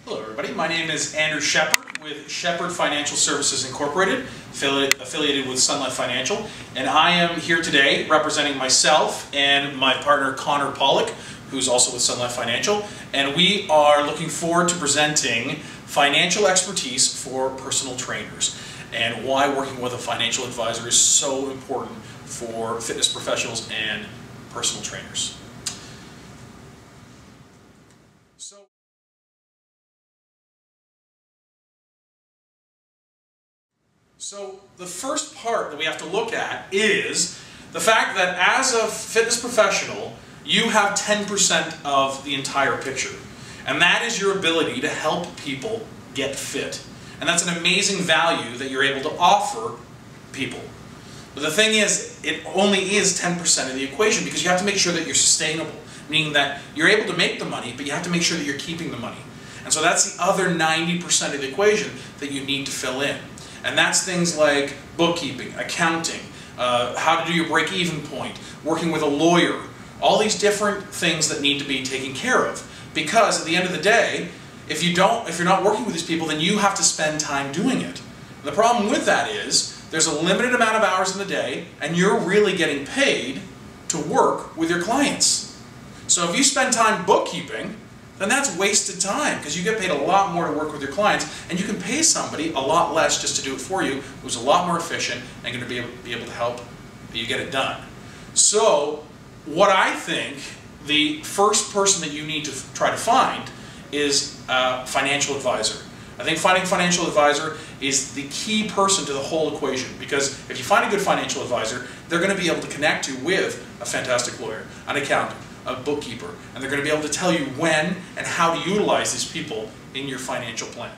Hello everybody, my name is Andrew Sheppard with Sheppard Financial Services Incorporated, affiliated with Sun Life Financial, and I am here today representing myself and my partner Conor Pollock, who's also with Sun Life Financial, and we are looking forward to presenting financial expertise for personal trainers and why working with a financial advisor is so important for fitness professionals and personal trainers. So the first part that we have to look at is the fact that as a fitness professional, you have 10% of the entire picture. And that is your ability to help people get fit. And that's an amazing value that you're able to offer people. But the thing is, it only is 10% of the equation because you have to make sure that you're sustainable. Meaning that you're able to make the money, but you have to make sure that you're keeping the money. And so that's the other 90% of the equation that you need to fill in. And that's things like bookkeeping, accounting, how to do your break-even point, working with a lawyer, all these different things that need to be taken care of. Because at the end of the day, if you're not working with these people, then you have to spend time doing it. And the problem with that is there's a limited amount of hours in the day, and you're really getting paid to work with your clients. So if you spend time bookkeeping, then that's wasted time because you get paid a lot more to work with your clients, and you can pay somebody a lot less just to do it for you who's a lot more efficient and going to be able to help you get it done. So what I think the first person that you need to try to find is a financial advisor. I think finding a financial advisor is the key person to the whole equation, because if you find a good financial advisor, they're going to be able to connect you with a fantastic lawyer, an accountant, a bookkeeper, and they're going to be able to tell you when and how to utilize these people in your financial plan.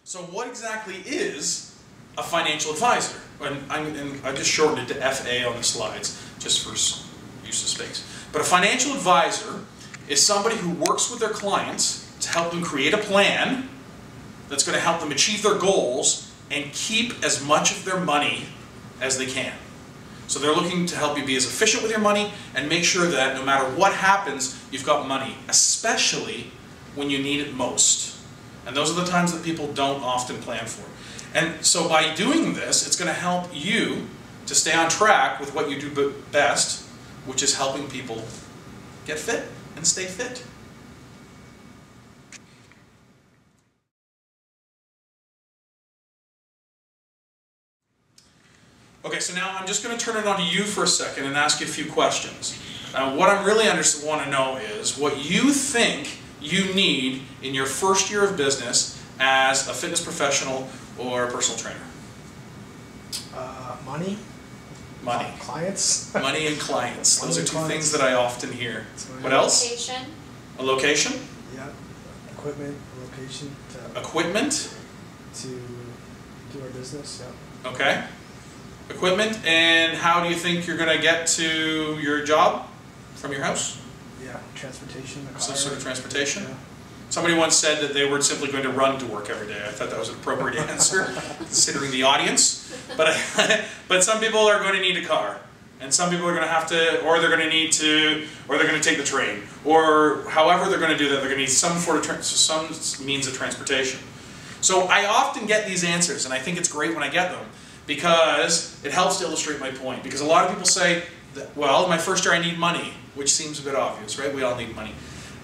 So what exactly is a financial advisor? And I just shortened it to FA on the slides, just for use of space. But a financial advisor is somebody who works with their clients to help them create a plan that's going to help them achieve their goals and keep as much of their money as they can. So they're looking to help you be as efficient with your money and make sure that no matter what happens, you've got money, especially when you need it most. And those are the times that people don't often plan for. And so by doing this, it's going to help you to stay on track with what you do best, which is helping people get fit and stay fit. Okay, so now I'm just going to turn it on to you for a second and ask you a few questions. What I really want to know is what you think you need in your first year of business as a fitness professional or a personal trainer. Money. Money. Clients. Money and clients. Those are two things that I often hear. What else? Location. A location? Yeah. Equipment, location. Equipment? To do our business, yeah. Okay. Equipment, and how do you think you're going to get to your job from your house? Yeah, transportation. Some sort of transportation? Yeah. Somebody once said that they were simply going to run to work every day. I thought that was an appropriate answer, considering the audience. But some people are going to need a car, and some people are going to have to, or they're going to need to, or they're going to take the train, or however they're going to do that, they're going to need some means of transportation. So I often get these answers, and I think it's great when I get them, because it helps to illustrate my point. Because a lot of people say, that, well, my first year I need money, which seems a bit obvious, right? We all need money.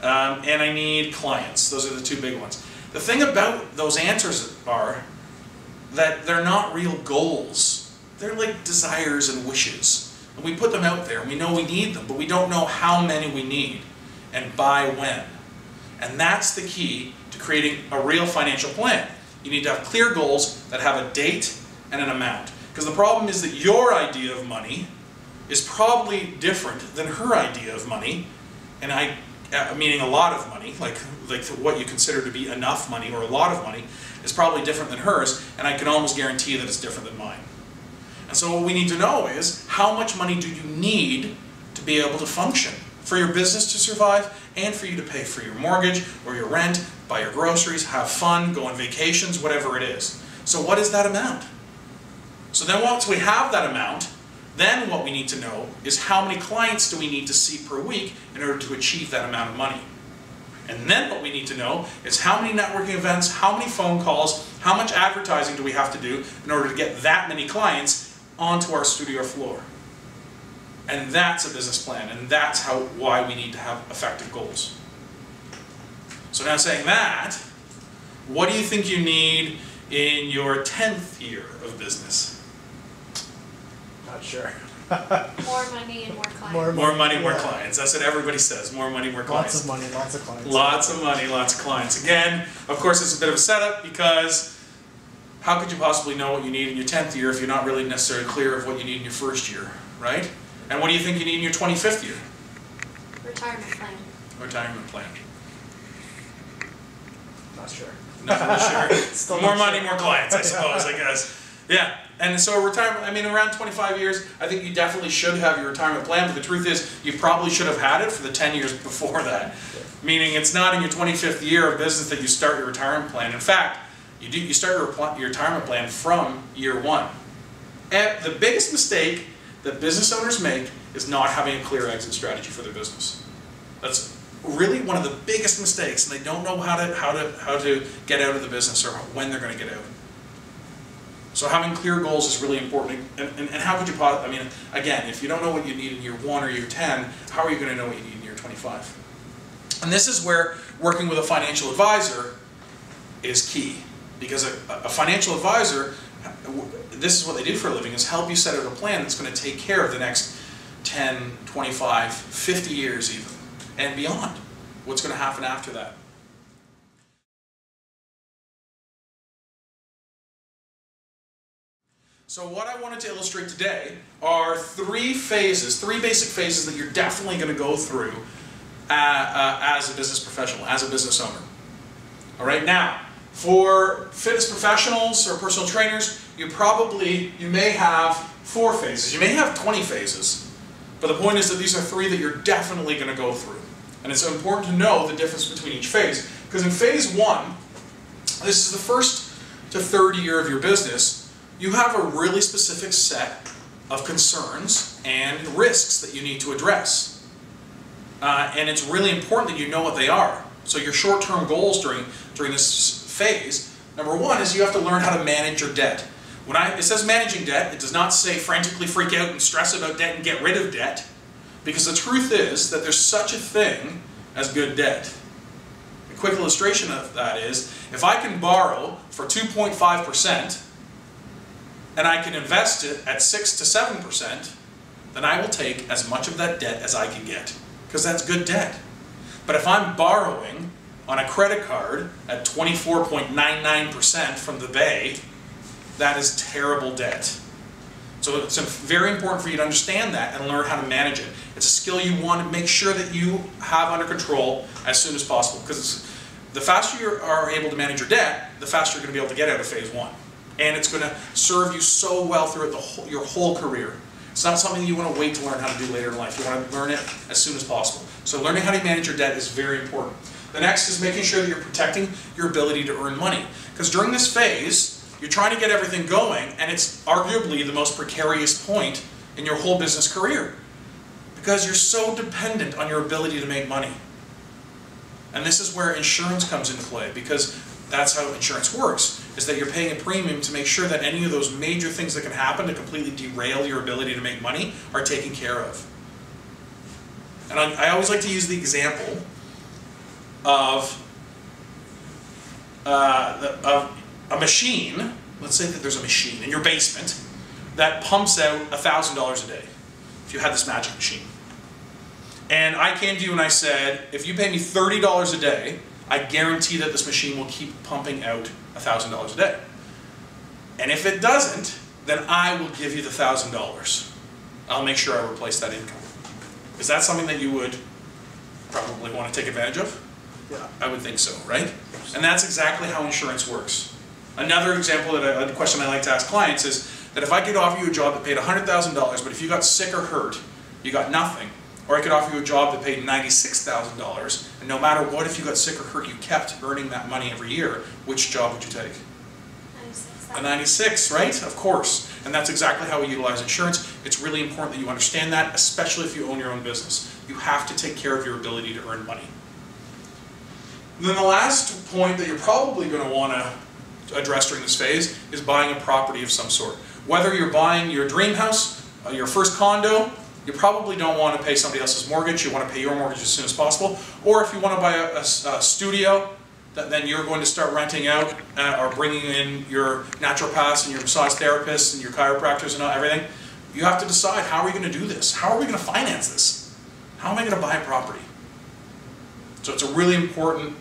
And I need clients. Those are the two big ones. The thing about those answers are that they're not real goals. They're like desires and wishes. And we put them out there, and we know we need them, but we don't know how many we need and by when. And that's the key to creating a real financial plan. You need to have clear goals that have a date and an amount. Because the problem is that your idea of money is probably different than her idea of money, and meaning a lot of money, like what you consider to be enough money or a lot of money, is probably different than hers, and I can almost guarantee that it's different than mine. And so what we need to know is, how much money do you need to be able to function for your business to survive and for you to pay for your mortgage or your rent, buy your groceries, have fun, go on vacations, whatever it is. So what is that amount? So then once we have that amount, Then what we need to know is how many clients do we need to see per week in order to achieve that amount of money. And then what we need to know is how many networking events, how many phone calls, how much advertising do we have to do in order to get that many clients onto our studio floor. And that's a business plan, and that's why we need to have effective goals. So now saying that, what do you think you need in your 10th year of business? Not sure. More money and more clients. More money, more clients. That's what everybody says. More money, more clients. Lots of money, lots of clients. Lots of money, lots of clients. Again, of course, it's a bit of a setup because how could you possibly know what you need in your 10th year if you're not really necessarily clear of what you need in your first year, right? And what do you think you need in your 25th year? Retirement plan. Retirement plan. Not sure. Not really sure. Still More not money, sure. more clients, I suppose, I guess. Yeah. And so retirement, I mean, around 25 years, I think you definitely should have your retirement plan, but the truth is, you probably should have had it for the 10 years before that. Meaning it's not in your 25th year of business that you start your retirement plan. In fact, you start your retirement plan from year one. And the biggest mistake that business owners make is not having a clear exit strategy for their business. That's really one of the biggest mistakes, and they don't know how to get out of the business or when they're going to get out. So having clear goals is really important. And how could you possibly, I mean, again, if you don't know what you need in year 1 or year 10, how are you going to know what you need in year 25? And this is where working with a financial advisor is key. Because a financial advisor, this is what they do for a living, is help you set out a plan that's going to take care of the next 10, 25, 50 years even, and beyond. What's going to happen after that? So what I wanted to illustrate today are three basic phases that you're definitely going to go through as a business professional, as a business owner. All right, now, for fitness professionals or personal trainers, you may have 4 phases. You may have 20 phases, but the point is that these are 3 that you're definitely going to go through. And it's important to know the difference between each phase, because in phase 1, this is the first to third year of your business, you have a really specific set of concerns and risks that you need to address. And it's really important that you know what they are. So your short-term goals during this phase, number 1 is you have to learn how to manage your debt. When it says managing debt, it does not say frantically freak out and stress about debt and get rid of debt, because the truth is that there's such a thing as good debt. A quick illustration of that is, if I can borrow for 2.5%, and I can invest it at 6 to 7%, then I will take as much of that debt as I can get, because that's good debt. But if I'm borrowing on a credit card at 24.99% from the Bay, that is terrible debt. So it's very important for you to understand that and learn how to manage it. It's a skill you want to make sure that you have under control as soon as possible, because the faster you are able to manage your debt, the faster you're going to be able to get out of phase 1. And it's going to serve you so well throughout your whole career. It's not something you want to wait to learn how to do later in life. You want to learn it as soon as possible. So learning how to manage your debt is very important. The next is making sure that you're protecting your ability to earn money. Because during this phase, you're trying to get everything going, and it's arguably the most precarious point in your whole business career. Because you're so dependent on your ability to make money. And this is where insurance comes into play, because that's how insurance works, is that you're paying a premium to make sure that any of those major things that can happen to completely derail your ability to make money are taken care of. And I always like to use the example of a machine. Let's say that there's a machine in your basement that pumps out $1,000 a day, if you had this magic machine. And I came to you and I said, if you pay me $30 a day, I guarantee that this machine will keep pumping out $1,000 a day. And if it doesn't, then I will give you the $1,000. I'll make sure I replace that income. Is that something that you would probably want to take advantage of? Yeah. I would think so, right? And that's exactly how insurance works. Another example, a question I like to ask clients is that if I could offer you a job that paid $100,000, but if you got sick or hurt, you got nothing. Or I could offer you a job that paid $96,000, and no matter what, if you got sick or hurt, you kept earning that money every year, which job would you take? A 96, right? Of course. And that's exactly how we utilize insurance. It's really important that you understand that, especially if you own your own business. You have to take care of your ability to earn money. And then the last point that you're probably going to want to address during this phase is buying a property of some sort. Whether you're buying your dream house, your first condo, you probably don't want to pay somebody else's mortgage. You want to pay your mortgage as soon as possible. Or if you want to buy a studio, then you're going to start renting out or bringing in your naturopaths and your massage therapists and your chiropractors and everything. You have to decide, how are we going to do this? How are we going to finance this? How am I going to buy a property? So it's a really important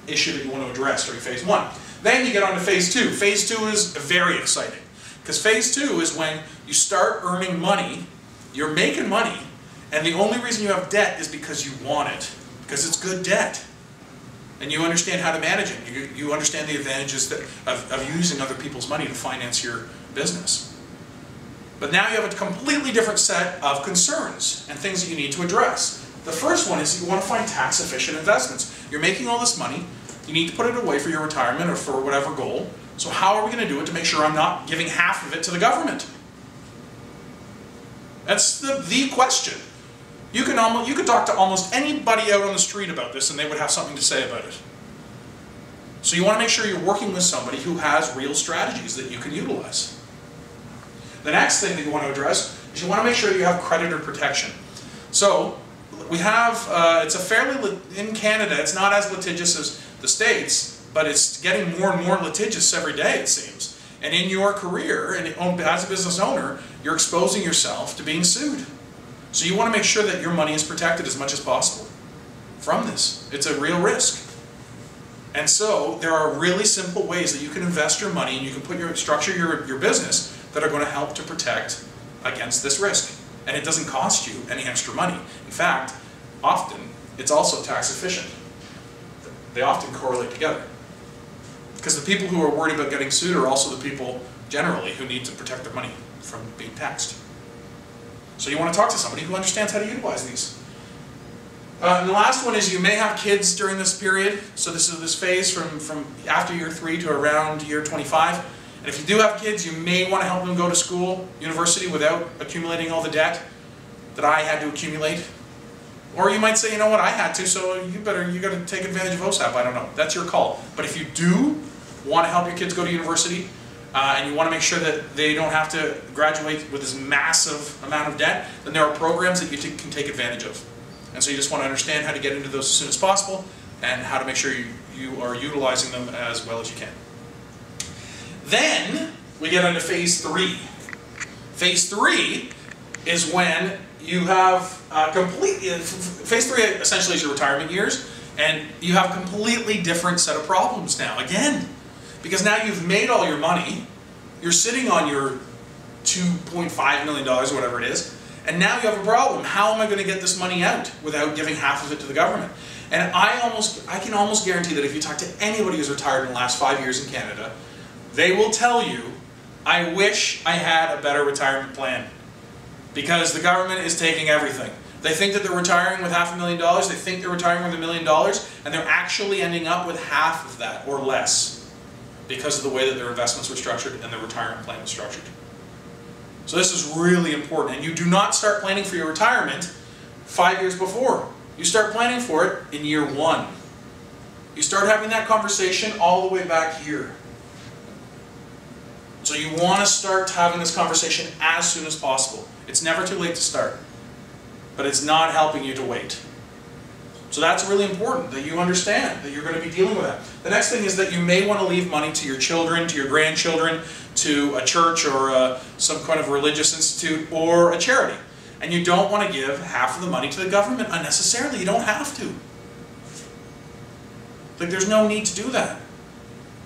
issue that you want to address during phase 1. Then you get on to phase 2. Phase 2 is very exciting, because phase 2 is when you start earning money, you're making money, and the only reason you have debt is because you want it, because it's good debt. And you understand how to manage it. You understand the advantages of using other people's money to finance your business. But now you have a completely different set of concerns and things that you need to address. The first one is you want to find tax-efficient investments. You're making all this money. You need to put it away for your retirement or for whatever goal. So how are we going to do it to make sure I'm not giving half of it to the government? That's the question. You can talk to almost anybody out on the street about this and they would have something to say about it. So you want to make sure you're working with somebody who has real strategies that you can utilize. The next thing that you want to address is you want to make sure you have creditor protection. So we have, it's a fairly, in Canada, it's not as litigious as the States, but it's getting more and more litigious every day, it seems. And in your career, and as a business owner, you're exposing yourself to being sued. So you want to make sure that your money is protected as much as possible from this. It's a real risk. And so there are really simple ways that you can invest your money and you can structure your business that are going to help to protect against this risk. And it doesn't cost you any extra money. In fact, often it's also tax efficient. They often correlate together. Because the people who are worried about getting sued are also the people generally who need to protect their money from being taxed. So you want to talk to somebody who understands how to utilize these. And the last one is you may have kids during this period. So this is this phase from after year 3 to around year 25. And if you do have kids, you may want to help them go to school, university, without accumulating all the debt that I had to accumulate. Or you might say, you know what, I had to, so you got to take advantage of OSAP. I don't know. That's your call. But if you do want to help your kids go to university, and you want to make sure that they don't have to graduate with this massive amount of debt, then there are programs that you can take advantage of. And so you just want to understand how to get into those as soon as possible and how to make sure you are utilizing them as well as you can. Then we get into phase 3. Phase 3 is when you have phase 3 essentially is your retirement years, and you have a completely different set of problems now. Again, because now you've made all your money, you're sitting on your $2.5 million, or whatever it is, and now you have a problem. How am I going to get this money out without giving half of it to the government? And I can almost guarantee that if you talk to anybody who's retired in the last 5 years in Canada, they will tell you, I wish I had a better retirement plan. Because the government is taking everything. They think that they're retiring with $500,000, they think they're retiring with $1 million, and they're actually ending up with half of that or less because of the way that their investments were structured and their retirement plan was structured. So this is really important, and you do not start planning for your retirement 5 years before. You start planning for it in year 1. You start having that conversation all the way back here. So you want to start having this conversation as soon as possible. It's never too late to start, but it's not helping you to wait. So that's really important, that you understand that you're going to be dealing with that. The next thing is that you may want to leave money to your children, to your grandchildren, to a church or some kind of religious institute or a charity. And you don't want to give half of the money to the government unnecessarily. You don't have to. Like, there's no need to do that.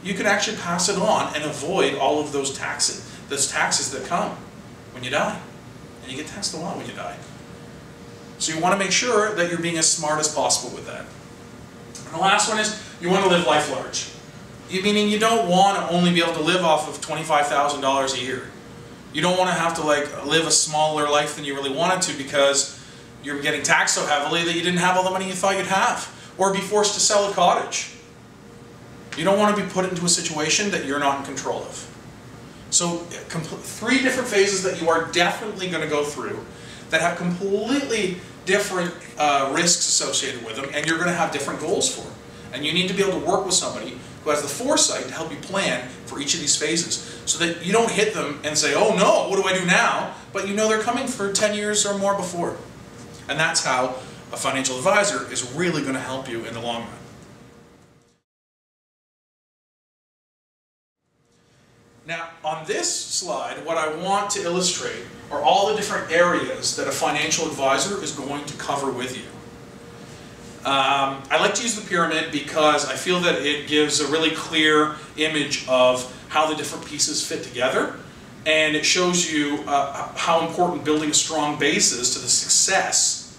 You can actually pass it on and avoid all of those taxes that come when you die. And you get taxed a lot when you die. So you want to make sure that you're being as smart as possible with that. And the last one is you want to live life large. Meaning you don't want to only be able to live off of $25,000 a year. You don't want to have to live a smaller life than you really wanted to because you're getting taxed so heavily that you didn't have all the money you thought you'd have. Or be forced to sell a cottage. You don't want to be put into a situation that you're not in control of. So 3 different phases that you are definitely going to go through that have completely different risks associated with them, and you're going to have different goals for them. And you need to be able to work with somebody who has the foresight to help you plan for each of these phases so that you don't hit them and say, oh no, what do I do now? But you know they're coming for 10 years or more before. And that's how a financial advisor is really going to help you in the long run. Now, on this slide, what I want to illustrate are all the different areas that a financial advisor is going to cover with you. I like to use the pyramid because I feel that it gives a really clear image of how the different pieces fit together, and it shows you how important building a strong base is to the success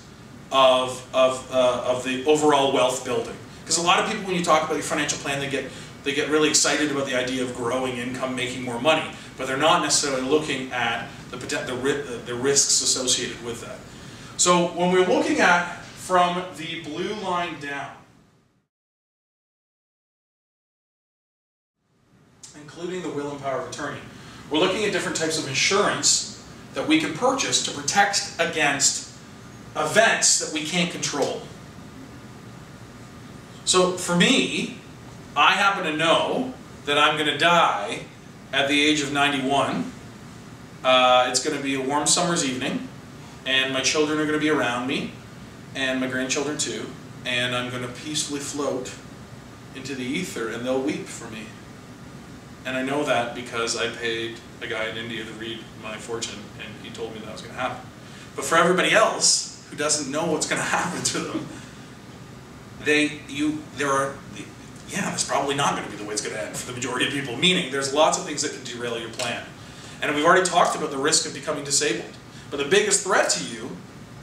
of the overall wealth building. Because a lot of people, when you talk about your financial plan, they get really excited about the idea of growing income, making more money, but they're not necessarily looking at the risks associated with that. So when we're looking at from the blue line down, including the will and power of attorney, we're looking at different types of insurance that we can purchase to protect against events that we can't control. So for me, I happen to know that I'm going to die at the age of 91. It's going to be a warm summer's evening, and my children are going to be around me, and my grandchildren too, and I'm going to peacefully float into the ether, and they'll weep for me. And I know that because I paid a guy in India to read my fortune, and he told me that was going to happen. But for everybody else who doesn't know what's going to happen to them, that's probably not going to be the way it's going to end for the majority of people, meaning there's lots of things that can derail your plan. And we've already talked about the risk of becoming disabled. But the biggest threat to you,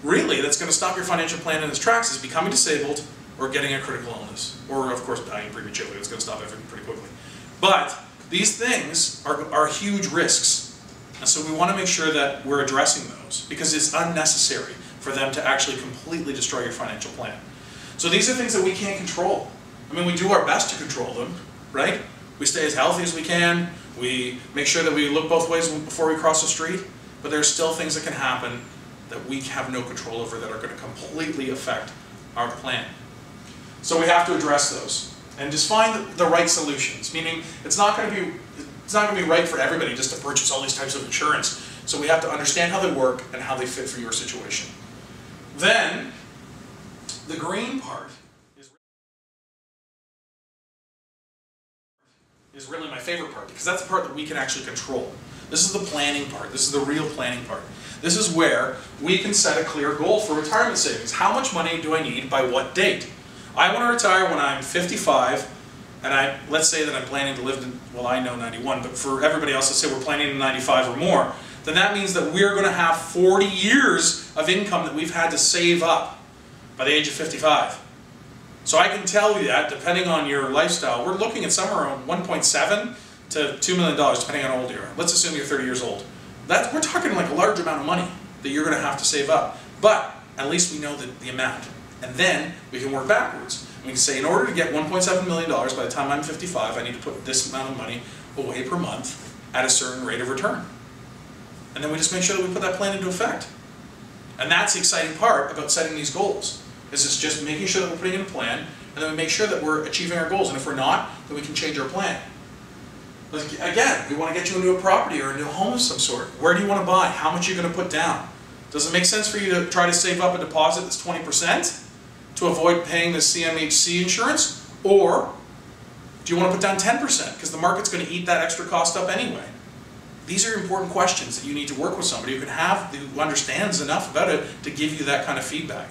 really, that's going to stop your financial plan in its tracks is becoming disabled or getting a critical illness. Or, of course, dying prematurely. It's going to stop everything pretty quickly. But these things are huge risks. And so we want to make sure that we're addressing those because it's unnecessary for them to actually completely destroy your financial plan. So these are things that we can't control. I mean, we do our best to control them, right? We stay as healthy as we can. We make sure that we look both ways before we cross the street. But there's still things that can happen that we have no control over that are going to completely affect our plan. So we have to address those and just find the right solutions. Meaning, it's not going to be right for everybody just to purchase all these types of insurance. So we have to understand how they work and how they fit for your situation. Then, the green part is really my favorite part because that's the part that we can actually control. This is the planning part. This is the real planning part. This is where we can set a clear goal for retirement savings. How much money do I need by what date? I want to retire when I'm 55, and let's say that I'm planning to live to, well, I know 91, but for everybody else, let's say we're planning to 95 or more, then that means that we're going to have 40 years of income that we've had to save up by the age of 55. So I can tell you that, depending on your lifestyle, we're looking at somewhere around 1.7 to $2 million, depending on how old you are. Let's assume you're 30 years old. We're talking like a large amount of money that you're going to have to save up. But at least we know the amount. And then we can work backwards. We can say, in order to get $1.7 million by the time I'm 55, I need to put this amount of money away per month at a certain rate of return. And then we just make sure that we put that plan into effect. And that's the exciting part about setting these goals. It's just making sure that we're putting in a plan, and then we make sure that we're achieving our goals. And if we're not, then we can change our plan. Again, we want to get you into a property or into a home of some sort. Where do you want to buy? How much are you going to put down? Does it make sense for you to try to save up a deposit that's 20% to avoid paying the CMHC insurance? Or do you want to put down 10% because the market's going to eat that extra cost up anyway? These are important questions that you need to work with somebody who understands enough about it to give you that kind of feedback.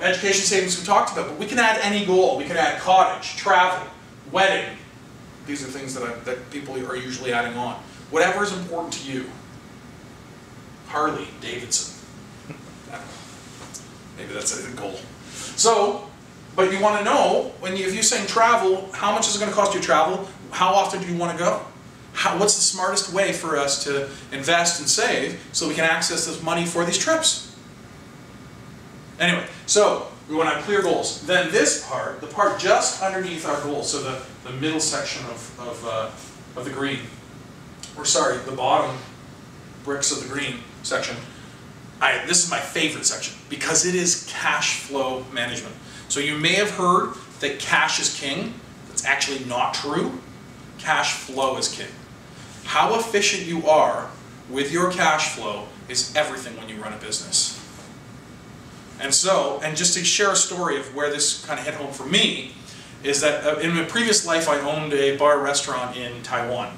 Education savings we talked about, but we can add any goal. We can add cottage, travel, wedding. These are things that people are usually adding on. Whatever is important to you. Harley Davidson. Maybe that's a goal. So, but you want to know, if you're saying travel, how much is it going to cost you to travel? How often do you want to go? What's the smartest way for us to invest and save so we can access this money for these trips? Anyway, so We want to have clear goals. Then this part, the part just underneath our goals, so the middle section of the green, or sorry, the bottom bricks of the green section, this is my favorite section because it is cash flow management. So you may have heard that cash is king. That's actually not true. Cash flow is king. How efficient you are with your cash flow is everything when you run a business. And so, and just to share a story of where this kind of hit home for me, is that in my previous life I owned a bar restaurant in Taiwan.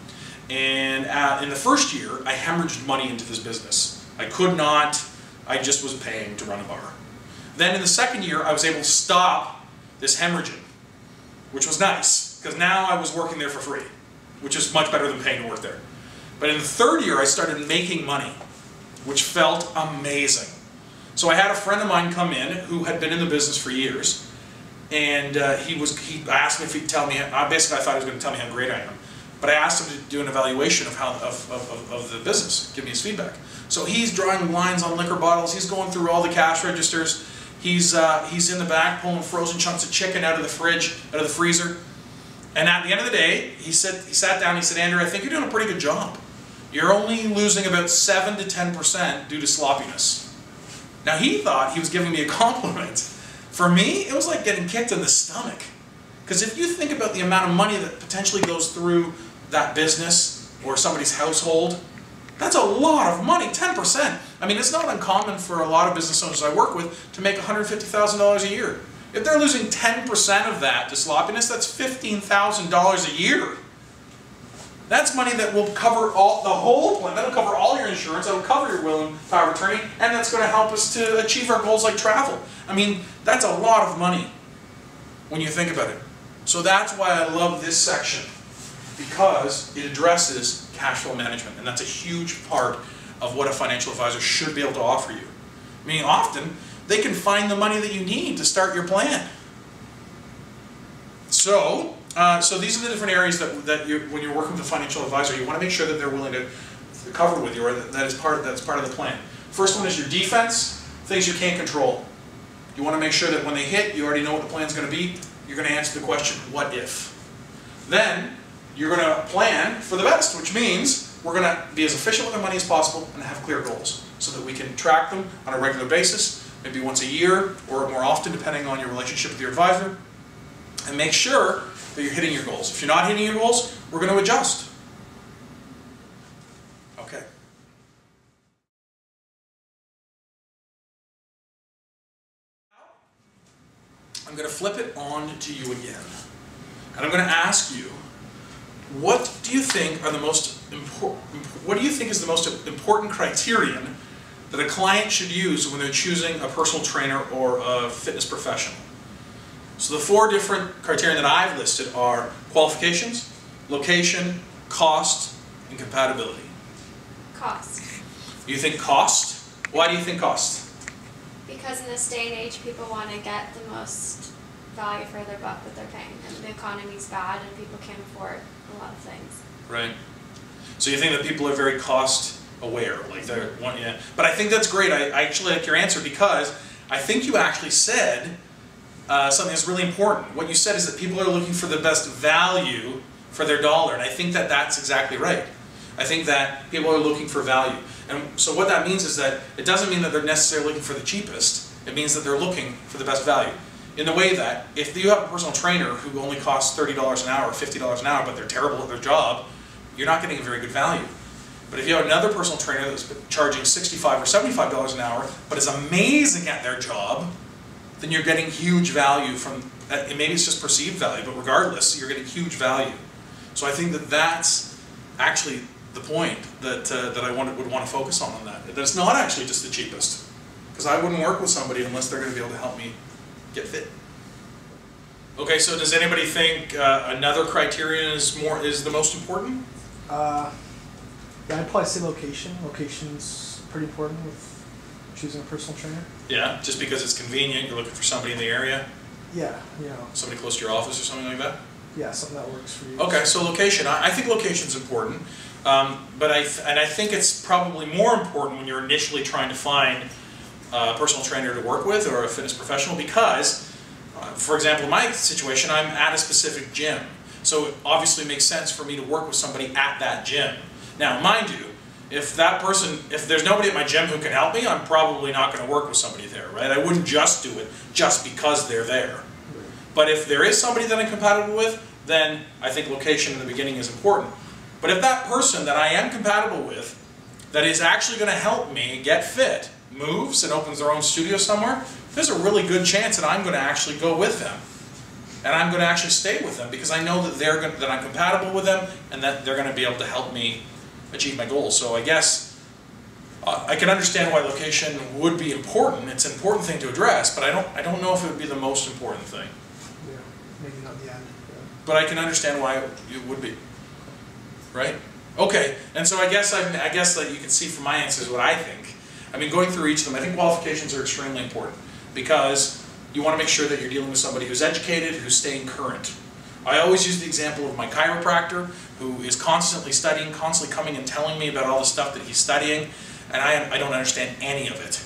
And in the first year, I hemorrhaged money into this business. I could not, I just was paying to run a bar. Then in the second year, I was able to stop this hemorrhaging, which was nice, because now I was working there for free, which is much better than paying to work there. But in the third year, I started making money, which felt amazing. So I had a friend of mine come in who had been in the business for years, and he asked me if he'd tell me. Basically, I thought he was going to tell me how great I am, but I asked him to do an evaluation of the business, give me his feedback. So he's drawing lines on liquor bottles. He's going through all the cash registers. He's in the back pulling frozen chunks of chicken out of the fridge, out of the freezer. And at the end of the day, he sat down. He said, "Andrew, I think you're doing a pretty good job. You're only losing about 7 to 10% due to sloppiness." Now he thought he was giving me a compliment. For me, it was like getting kicked in the stomach. Because if you think about the amount of money that potentially goes through that business or somebody's household, that's a lot of money, 10%. I mean, it's not uncommon for a lot of business owners I work with to make $150,000 a year. If they're losing 10% of that to sloppiness, that's $15,000 a year. That's money that will cover the whole plan. That'll cover all your insurance. That'll cover your will and power of attorney, and that's going to help us to achieve our goals like travel. I mean, that's a lot of money when you think about it. So that's why I love this section, because it addresses cash flow management, and that's a huge part of what a financial advisor should be able to offer you. Meaning, often they can find the money that you need to start your plan. So these are the different areas that when you're working with a financial advisor, you want to make sure that they're willing to cover with you, or that's part of the plan. First one is your defense, things you can't control. You want to make sure that when they hit, you already know what the plan's going to be. You're going to answer the question, what if? Then you're going to plan for the best, which means we're going to be as efficient with our money as possible and have clear goals so that we can track them on a regular basis, maybe once a year or more often depending on your relationship with your advisor, and make sure that you're hitting your goals. If you're not hitting your goals, we're going to adjust. Okay. I'm going to flip it on to you again. And I'm going to ask you, what do you think are the most important, what do you think is the most important criterion that a client should use when they're choosing a personal trainer or a fitness professional? So the 4 different criteria that I've listed are qualifications, location, cost, and compatibility. Cost. You think cost? Why do you think cost? Because in this day and age, people want to get the most value for their buck that they're paying. And the economy's bad and people can't afford a lot of things. Right. So you think that people are very cost aware, like they're yeah. But I think that's great. I actually like your answer, because I think you actually said something that's really important. What you said is that people are looking for the best value for their dollar, and I think that that's exactly right. I think that people are looking for value. And so what that means is that it doesn't mean that they're necessarily looking for the cheapest. It means that they're looking for the best value. In the way that if you have a personal trainer who only costs $30 an hour or $50 an hour, but they're terrible at their job, you're not getting a very good value. But if you have another personal trainer that's charging $65 or $75 an hour, but is amazing at their job, then you're getting huge value from, and maybe it's just perceived value, but regardless, you're getting huge value. So I think that that's actually the point that I would want to focus on that. That it's not actually just the cheapest, because I wouldn't work with somebody unless they're going to be able to help me get fit. Okay, so does anybody think another criterion is the most important? Yeah, I'd probably say location. Location's pretty important with choosing a personal trainer. Yeah, just because it's convenient, you're looking for somebody in the area? Yeah, you know. Somebody close to your office or something like that? Yeah, something that works for you. Okay, so location. I think location's important, but I think it's probably more important when you're initially trying to find a personal trainer to work with or a fitness professional because, for example, in my situation, I'm at a specific gym. So it obviously makes sense for me to work with somebody at that gym. Now, mind you, if there's nobody at my gym who can help me, I'm probably not going to work with somebody there, right? I wouldn't just do it just because they're there. But if there is somebody that I'm compatible with, then I think location in the beginning is important. But if that person that I am compatible with, that is actually going to help me get fit, moves and opens their own studio somewhere, there's a really good chance that I'm going to actually go with them. And I'm going to actually stay with them because I know that that I'm compatible with them and that they're going to be able to help me achieve my goals. So I guess I can understand why location would be important. It's an important thing to address, but I don't know if it would be the most important thing. Yeah, maybe not the end. Yeah. But I can understand why it would be. Right? Okay. And so I guess that you can see from my answers what I think. I mean, going through each of them, I think qualifications are extremely important because you want to make sure that you're dealing with somebody who's educated, who's staying current. I always use the example of my chiropractor who is constantly studying, constantly coming and telling me about all the stuff that he's studying, and I don't understand any of it.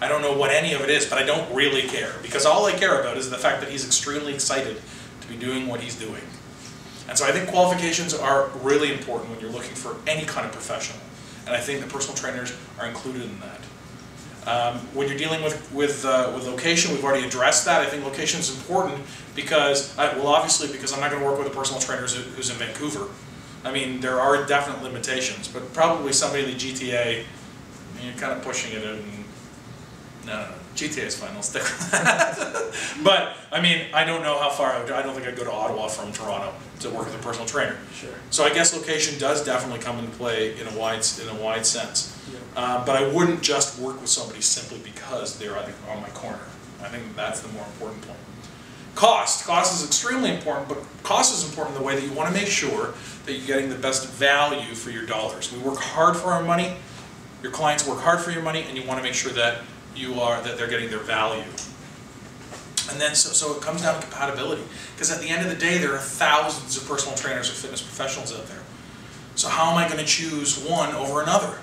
I don't know what any of it is, but I don't really care because all I care about is the fact that he's extremely excited to be doing what he's doing. And so I think qualifications are really important when you're looking for any kind of professional, and I think the personal trainers are included in that. When you're dealing with location, we've already addressed that. I think location is important because, well, obviously because I'm not going to work with a personal trainer who's in Vancouver. I mean, there are definite limitations, but probably somebody in the GTA, you're kind of pushing it out. And, no, GTA is fine. I'll stick with that. But I mean, I don't know how far I don't think I'd go to Ottawa from Toronto to work with a personal trainer. Sure. So I guess location does definitely come into play in a wide sense. Yeah. But I wouldn't just work with somebody simply because they're on my corner. I think that's the more important point. Cost. Cost is extremely important, but cost is important in the way that you want to make sure that you're getting the best value for your dollars. We work hard for our money. Your clients work hard for your money, and you want to make sure that they're getting their value. And then so it comes down to compatibility, because at the end of the day, there are thousands of personal trainers or fitness professionals out there. So how am I going to choose one over another?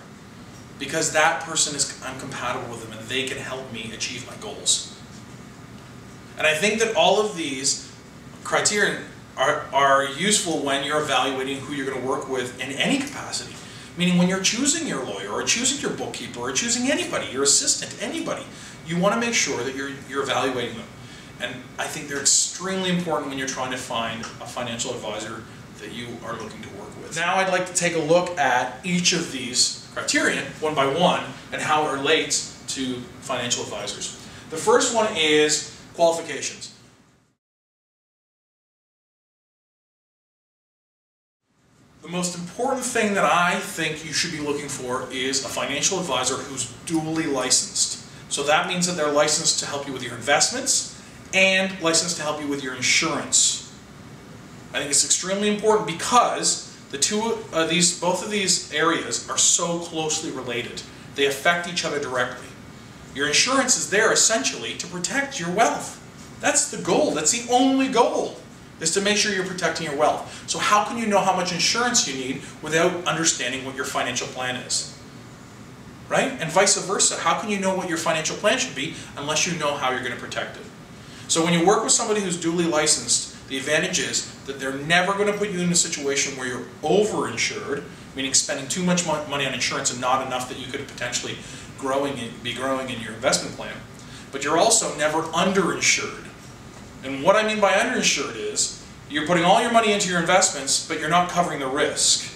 Because that person I'm compatible with them and they can help me achieve my goals. And I think that all of these criteria are useful when you're evaluating who you're going to work with in any capacity. Meaning when you're choosing your lawyer or choosing your bookkeeper or choosing anybody, your assistant, anybody, you want to make sure that you're evaluating them. And I think they're extremely important when you're trying to find a financial advisor that you are looking to work with. Now I'd like to take a look at each of these criteria, one by one, and how it relates to financial advisors. The first one is qualifications. The most important thing that I think you should be looking for is a financial advisor who's duly licensed. So that means that they're licensed to help you with your investments and licensed to help you with your insurance. I think it's extremely important because both of these areas are so closely related. They affect each other directly. Your insurance is there essentially to protect your wealth. That's the goal. That's the only goal, is to make sure you're protecting your wealth. So how can you know how much insurance you need without understanding what your financial plan is? Right? And vice versa. How can you know what your financial plan should be unless you know how you're going to protect it? So when you work with somebody who's duly licensed, the advantage is that they're never going to put you in a situation where you're overinsured, meaning spending too much money on insurance and not enough that you could potentially be growing in your investment plan. But you're also never underinsured. And what I mean by underinsured is you're putting all your money into your investments, but you're not covering the risk.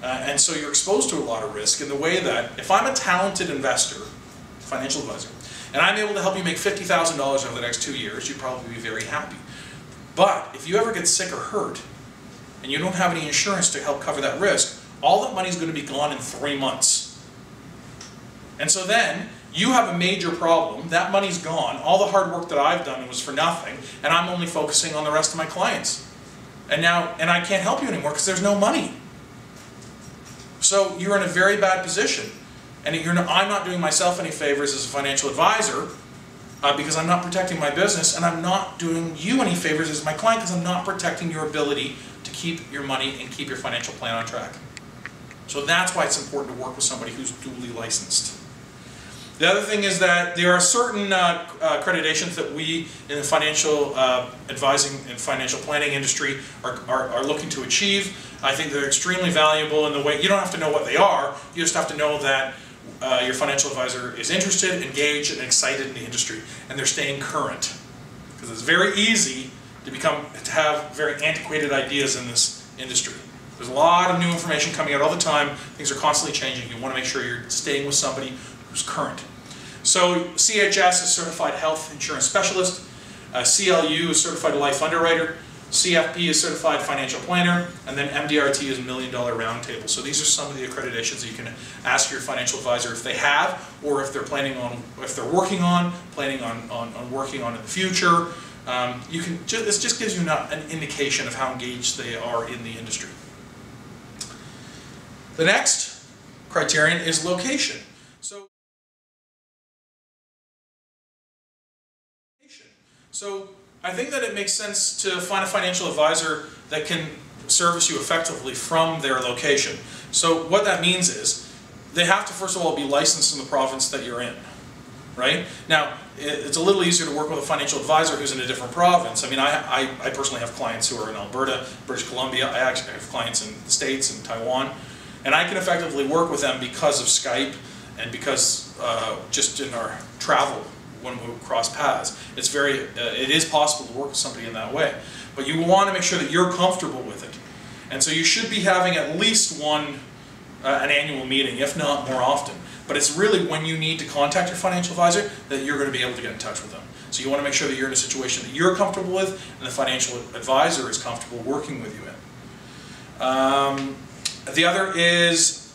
And so you're exposed to a lot of risk in the way that if I'm a talented investor, financial advisor, and I'm able to help you make $50,000 over the next 2 years, you'd probably be very happy. But if you ever get sick or hurt, and you don't have any insurance to help cover that risk, all that money is going to be gone in 3 months. And so then, you have a major problem, that money's gone, all the hard work that I've done was for nothing, and I'm only focusing on the rest of my clients. And I can't help you anymore because there's no money. So you're in a very bad position. And I'm not doing myself any favors as a financial advisor because I'm not protecting my business, and I'm not doing you any favors as my client because I'm not protecting your ability to keep your money and keep your financial plan on track. So that's why it's important to work with somebody who's duly licensed. The other thing is that there are certain accreditations that we in the financial advising and financial planning industry are looking to achieve. I think they're extremely valuable in the way, you don't have to know what they are, you just have to know that your financial advisor is interested, engaged, and excited in the industry, and they're staying current. Because it's very easy to have very antiquated ideas in this industry. There's a lot of new information coming out all the time, things are constantly changing, you want to make sure you're staying with somebody who's current. So CHS is Certified Health Insurance Specialist, CLU is Certified Life Underwriter, CFP is Certified Financial Planner, and then MDRT is $1 Million Roundtable. So these are some of the accreditations that you can ask your financial advisor if they have, or if they're planning on, if they're working on, planning on working on in the future. This just gives you an indication of how engaged they are in the industry. The next criterion is location. So I think that it makes sense to find a financial advisor that can service you effectively from their location. So what that means is they have to first of all be licensed in the province that you're in, right? Now it's a little easier to work with a financial advisor who's in a different province. I mean, I personally have clients who are in Alberta, British Columbia. I actually have clients in the States and Taiwan, and I can effectively work with them because of Skype and because just in our travel when we cross paths. It is possible to work with somebody in that way. But you want to make sure that you're comfortable with it. And so you should be having at least an annual meeting, if not more often. But it's really when you need to contact your financial advisor that you're going to be able to get in touch with them. So you want to make sure that you're in a situation that you're comfortable with and the financial advisor is comfortable working with you in. The other is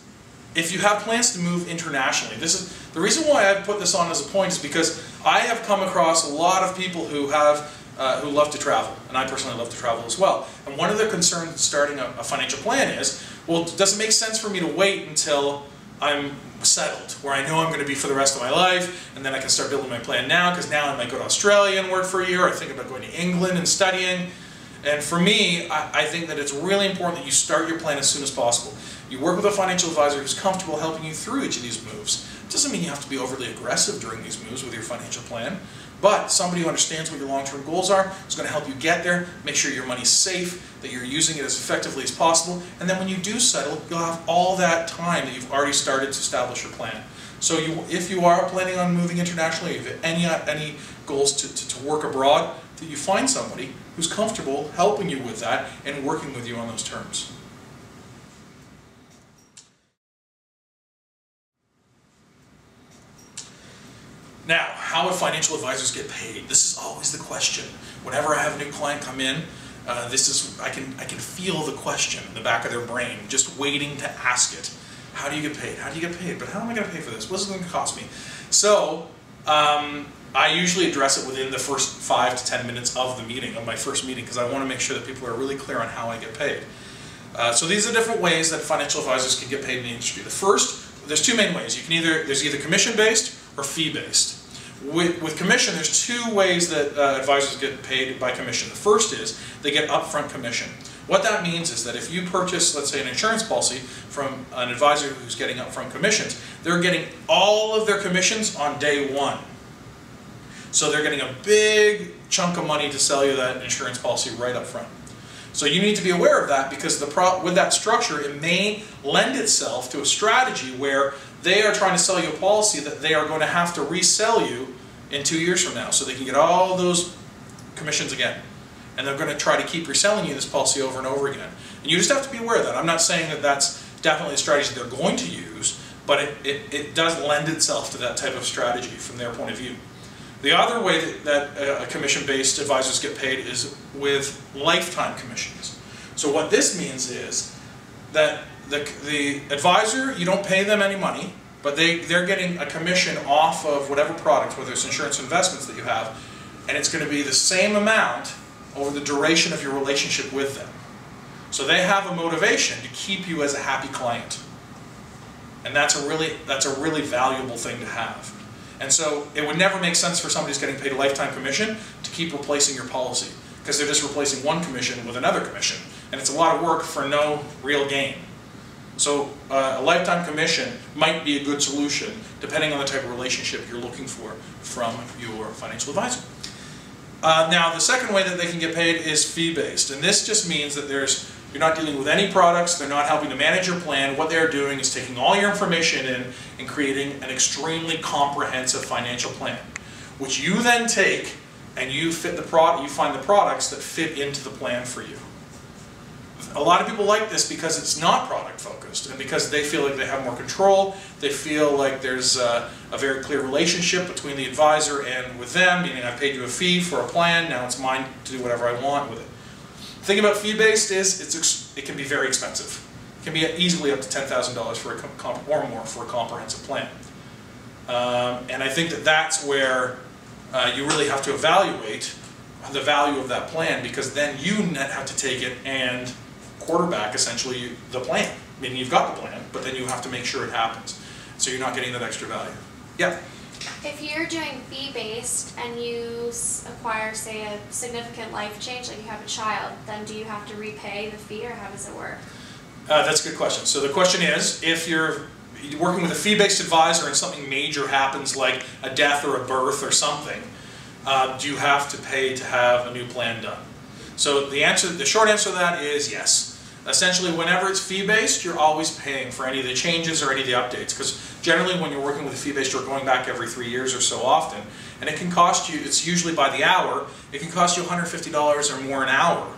if you have plans to move internationally. This is the reason why I put this on as a point is because I have come across a lot of people who love to travel, and I personally love to travel as well. And one of the concerns starting a financial plan is, well, does it make sense for me to wait until I'm settled, where I know I'm going to be for the rest of my life, and then I can start building my plan now, because now I might go to Australia and work for a year, or I think about going to England and studying. And for me, I think that it's really important that you start your plan as soon as possible. You work with a financial advisor who's comfortable helping you through each of these moves. It doesn't mean you have to be overly aggressive during these moves with your financial plan, but somebody who understands what your long-term goals are is going to help you get there, make sure your money's safe, that you're using it as effectively as possible, and then when you do settle, you'll have all that time that you've already started to establish your plan. So if you are planning on moving internationally, if you have any goals to work abroad, that you find somebody who's comfortable helping you with that and working with you on those terms. Now, how do financial advisors get paid? This is always the question. Whenever I have a new client come in, I can feel the question in the back of their brain, just waiting to ask it. How do you get paid? How do you get paid? But how am I going to pay for this? What's it going to cost me? So, I usually address it within the first 5 to 10 minutes of the meeting, of my first meeting, because I want to make sure that people are really clear on how I get paid. So these are different ways that financial advisors can get paid in the industry. The first, there's two main ways. There's either commission-based or fee-based. With commission, there's two ways that advisors get paid by commission. The first is they get upfront commission. What that means is that if you purchase, let's say, an insurance policy from an advisor who's getting upfront commissions, they're getting all of their commissions on day one. So they're getting a big chunk of money to sell you that insurance policy right up front. So you need to be aware of that, because with that structure, it may lend itself to a strategy where they are trying to sell you a policy that they are going to have to resell you in 2 years from now, so they can get all those commissions again. And they're going to try to keep reselling you this policy over and over again. And you just have to be aware of that. I'm not saying that that's definitely a strategy they're going to use, but it does lend itself to that type of strategy from their point of view. The other way that commission-based advisors get paid is with lifetime commissions. So what this means is that the advisor, you don't pay them any money, but they're getting a commission off of whatever product, whether it's insurance or investments that you have, and it's going to be the same amount over the duration of your relationship with them. So they have a motivation to keep you as a happy client. And that's a really valuable thing to have. And so it would never make sense for somebody who's getting paid a lifetime commission to keep replacing your policy, because they're just replacing one commission with another commission. And it's a lot of work for no real gain. So a lifetime commission might be a good solution depending on the type of relationship you're looking for from your financial advisor. Now the second way that they can get paid is fee-based, and this just means that you're not dealing with any products, they're not helping to manage your plan. What they're doing is taking all your information in and creating an extremely comprehensive financial plan, which you then take and you find the products that fit into the plan for you. A lot of people like this because it's not product focused and because they feel like they have more control. They feel like there's a very clear relationship between the advisor and with them, meaning I paid you a fee for a plan, now it's mine to do whatever I want with it. The thing about fee-based is it can be very expensive. It can be easily up to $10,000 for or more for a comprehensive plan. And I think that that's where you really have to evaluate the value of that plan, because then you have to take it and quarterback essentially the plan. Meaning you've got the plan, but then you have to make sure it happens. So you're not getting that extra value. Yeah? If you're doing fee-based and you acquire, say, a significant life change, like you have a child, then do you have to repay the fee, or how does it work? That's a good question. So the question is, if you're working with a fee-based advisor and something major happens like a death or a birth or something, do you have to pay to have a new plan done? So the short answer to that is yes. Essentially, whenever it's fee-based, you're always paying for any of the changes or any of the updates, because generally when you're working with a fee-based, you're going back every 3 years or so often, and it can cost you, it's usually by the hour, it can cost you $150 or more an hour.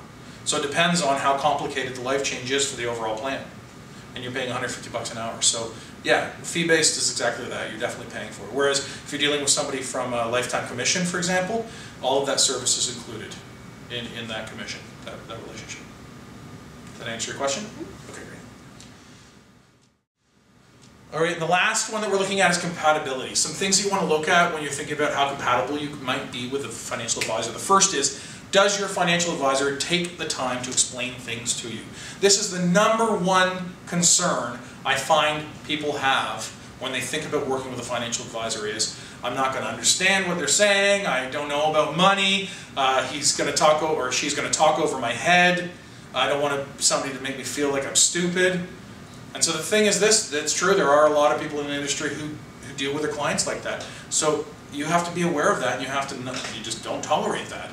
So it depends on how complicated the life change is for the overall plan. And you're paying $150 an hour. So yeah, fee-based is exactly that. You're definitely paying for it. Whereas if you're dealing with somebody from a lifetime commission, for example, all of that service is included in that commission, that relationship. Does that answer your question? Okay, great. All right, and the last one that we're looking at is compatibility. Some things you want to look at when you're thinking about how compatible you might be with a financial advisor. The first is, does your financial advisor take the time to explain things to you? This is the #1 concern I find people have when they think about working with a financial advisor is, I'm not going to understand what they're saying, I don't know about money, he's going to talk over, or she's going to talk over my head, I don't want somebody to make me feel like I'm stupid. And so the thing is this, it's true, there are a lot of people in the industry who deal with their clients like that. So you have to be aware of that, and you just don't tolerate that.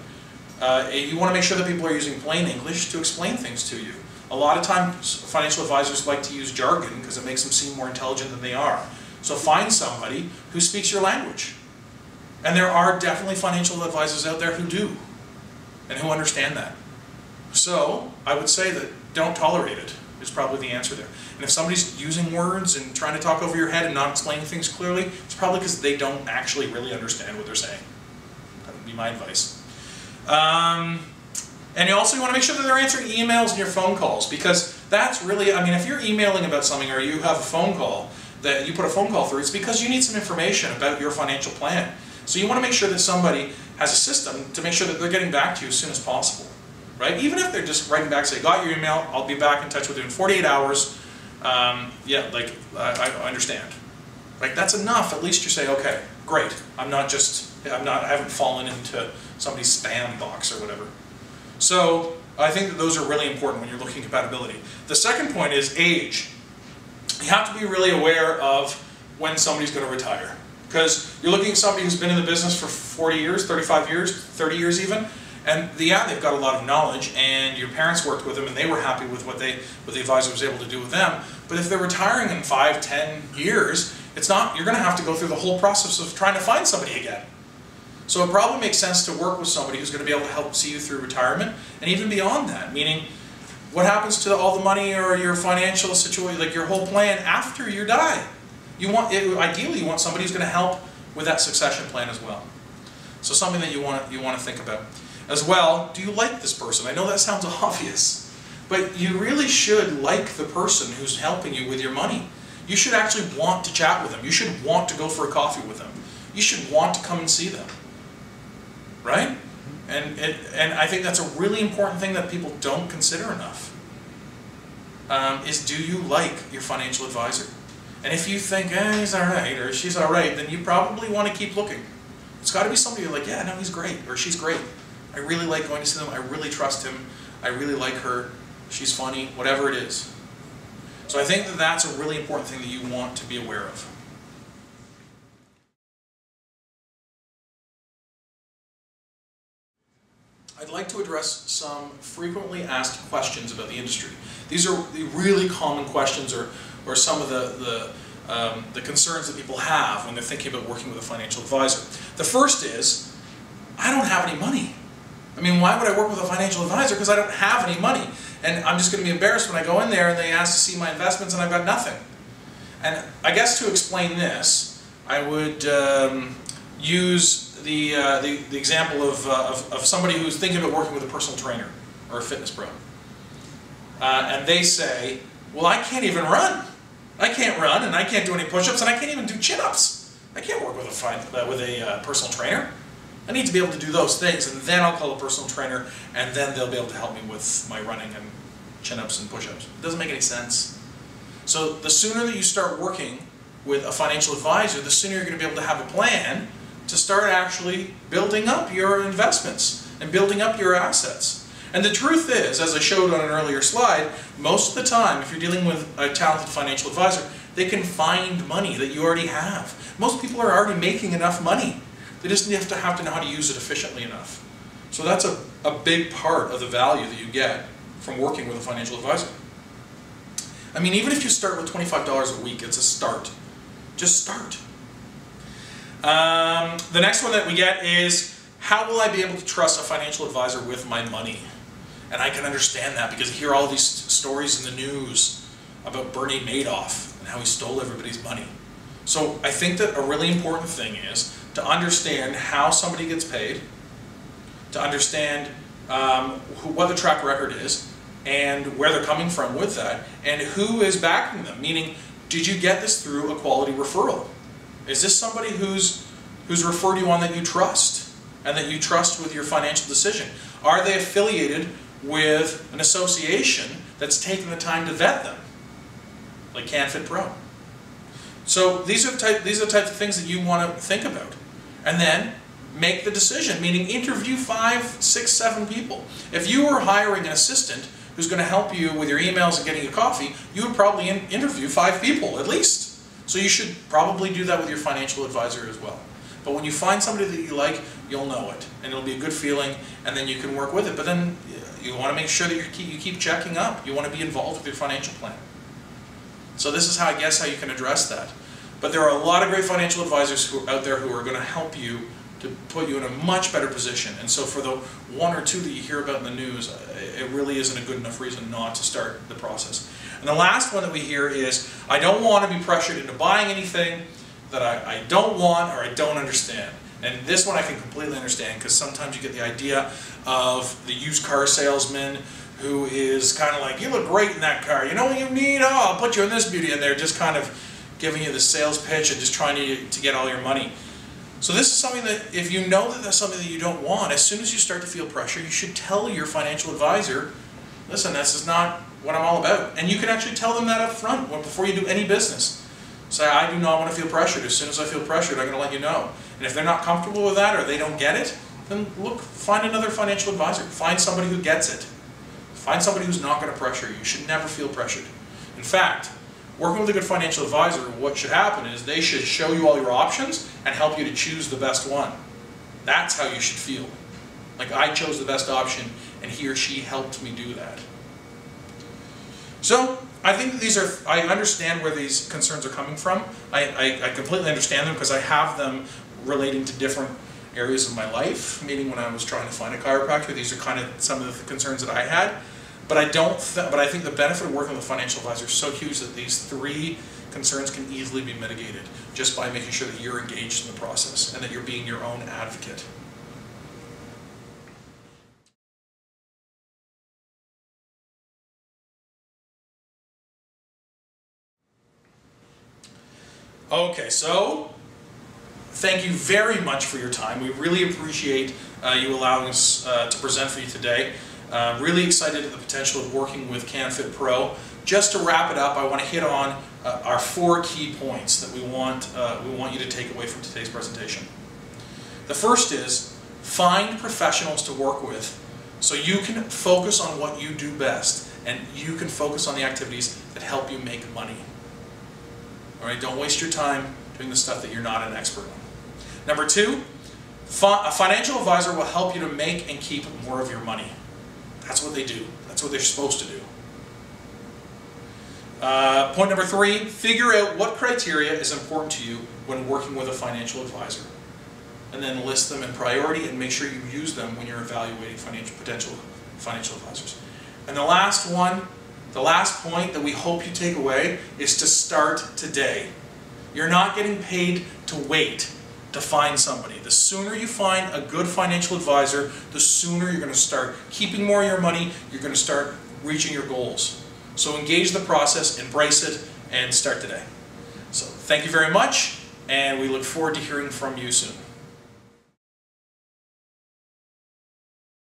You want to make sure that people are using plain English to explain things to you. A lot of times financial advisors like to use jargon because it makes them seem more intelligent than they are. So find somebody who speaks your language. And there are definitely financial advisors out there who do, and who understand that. So I would say that don't tolerate it is probably the answer there. And if somebody's using words and trying to talk over your head and not explaining things clearly, it's probably because they don't actually really understand what they're saying. That would be my advice. And you want to make sure that they're answering emails and your phone calls, because that's really, I mean, if you're emailing about something or you have a phone call, that you put a phone call through, it's because you need some information about your financial plan. So you want to make sure that somebody has a system to make sure that they're getting back to you as soon as possible, right? Even if they're just writing back, say, got your email, I'll be back in touch with you in 48 hours. Yeah, like, I understand. Like, that's enough. At least you say, okay, great. I haven't fallen into somebody's spam box or whatever. So I think that those are really important when you're looking at compatibility. The second point is age. You have to be really aware of when somebody's going to retire. Because you're looking at somebody who's been in the business for 40 years, 35 years, 30 years even, and yeah, they've got a lot of knowledge, and your parents worked with them and they were happy with what the advisor was able to do with them. But if they're retiring in 5, 10 years, you're going to have to go through the whole process of trying to find somebody again. So it probably makes sense to work with somebody who's going to be able to help see you through retirement, and even beyond that, meaning what happens to all the money or your financial situation, like your whole plan after you die. Ideally, you want somebody who's going to help with that succession plan as well. So something that you want to think about. As well, do you like this person? I know that sounds obvious, but you really should like the person who's helping you with your money. You should actually want to chat with them. You should want to go for a coffee with them. You should want to come and see them. Right? And I think that's a really important thing that people don't consider enough. Is, do you like your financial advisor? And if you think, he's alright, or she's alright, then you probably want to keep looking. It's got to be somebody you're like, yeah, no, he's great, or she's great. I really like going to see them, I really trust him, I really like her, she's funny, whatever it is. So I think that that's a really important thing that you want to be aware of. I'd like to address some frequently asked questions about the industry. These are the really common questions, or some of the concerns that people have when they're thinking about working with a financial advisor. The first is, I don't have any money. I mean, why would I work with a financial advisor? Because I don't have any money. And I'm just going to be embarrassed when I go in there and they ask to see my investments and I've got nothing. And I guess to explain this, I would use the example of somebody who's thinking about working with a personal trainer or a fitness pro. And they say, well, I can't even run. I can't run, and I can't do any push-ups, and I can't even do chin-ups. I can't work with a personal trainer. I need to be able to do those things, and then I'll call a personal trainer, and then they'll be able to help me with my running and chin-ups and push-ups. It doesn't make any sense. So the sooner that you start working with a financial advisor, the sooner you're going to be able to have a plan to start actually building up your investments and building up your assets. And the truth is, as I showed on an earlier slide, most of the time, if you're dealing with a talented financial advisor, they can find money that you already have. Most people are already making enough money. They just have to know how to use it efficiently enough. So that's a big part of the value that you get from working with a financial advisor. I mean, even if you start with $25 a week, it's a start. Just start. The next one that we get is, how will I be able to trust a financial advisor with my money? And I can understand that because I hear all these stories in the news about Bernie Madoff and how he stole everybody's money. So I think that a really important thing is to understand how somebody gets paid, to understand what the track record is, and where they're coming from with that, and who is backing them. Meaning, did you get this through a quality referral? Is this somebody who's referred you on that you trust, and that you trust with your financial decision? Are they affiliated with an association that's taken the time to vet them, like CanFit Pro? So these are the types of things that you want to think about. And then make the decision, meaning interview 5, 6, 7 people. If you were hiring an assistant who's going to help you with your emails and getting you coffee, you would probably interview 5 people at least. So you should probably do that with your financial advisor as well. But when you find somebody that you like, you'll know it, and it'll be a good feeling, and then you can work with it. But then you want to make sure that you keep checking up. You want to be involved with your financial plan. So this is how you can address that. But there are a lot of great financial advisors who are out there who are going to help you to put you in a much better position. And so for the 1 or 2 that you hear about in the news, it really isn't a good enough reason not to start the process. And the last one that we hear is, I don't want to be pressured into buying anything that I don't want or I don't understand. And this one I can completely understand, because sometimes you get the idea of the used car salesman who is kind of like, you look great in that car, you know what you need? Oh, I'll put you in this beauty, and they're just kind of giving you the sales pitch and just trying to get all your money. So this is something that, if you know that that's something that you don't want, as soon as you start to feel pressure, you should tell your financial advisor, listen, this is not what I'm all about. And you can actually tell them that up front before you do any business. Say, I do not want to feel pressured. As soon as I feel pressured, I'm going to let you know. And if they're not comfortable with that, or they don't get it, then look, find another financial advisor. Find somebody who gets it. Find somebody who's not going to pressure you. You should never feel pressured. In fact, working with a good financial advisor, what should happen is they should show you all your options and help you to choose the best one. That's how you should feel. Like, I chose the best option, and he or she helped me do that. So, I think that I understand where these concerns are coming from. I completely understand them because I have them relating to different areas of my life. Meaning, when I was trying to find a chiropractor, these are kind of some of the concerns that I had. But I think the benefit of working with a financial advisor is so huge that these 3 concerns can easily be mitigated just by making sure that you're engaged in the process and that you're being your own advocate. Okay, so thank you very much for your time. We really appreciate you allowing us to present for you today. Really excited at the potential of working with CanFit Pro. Just to wrap it up, I want to hit on our 4 key points that we want you to take away from today's presentation. The first is, find professionals to work with so you can focus on what you do best and you can focus on the activities that help you make money. All right, don't waste your time doing the stuff that you're not an expert on. Number 2, a financial advisor will help you to make and keep more of your money. That's what they do. That's what they're supposed to do. Point number 3, figure out what criteria is important to you when working with a financial advisor. And then list them in priority and make sure you use them when you're evaluating potential financial advisors. And the last one, the last point that we hope you take away is to start today. You're not getting paid to wait to find somebody. The sooner you find a good financial advisor, the sooner you're going to start keeping more of your money, you're going to start reaching your goals. So engage the process, embrace it, and start today. So thank you very much, and we look forward to hearing from you soon.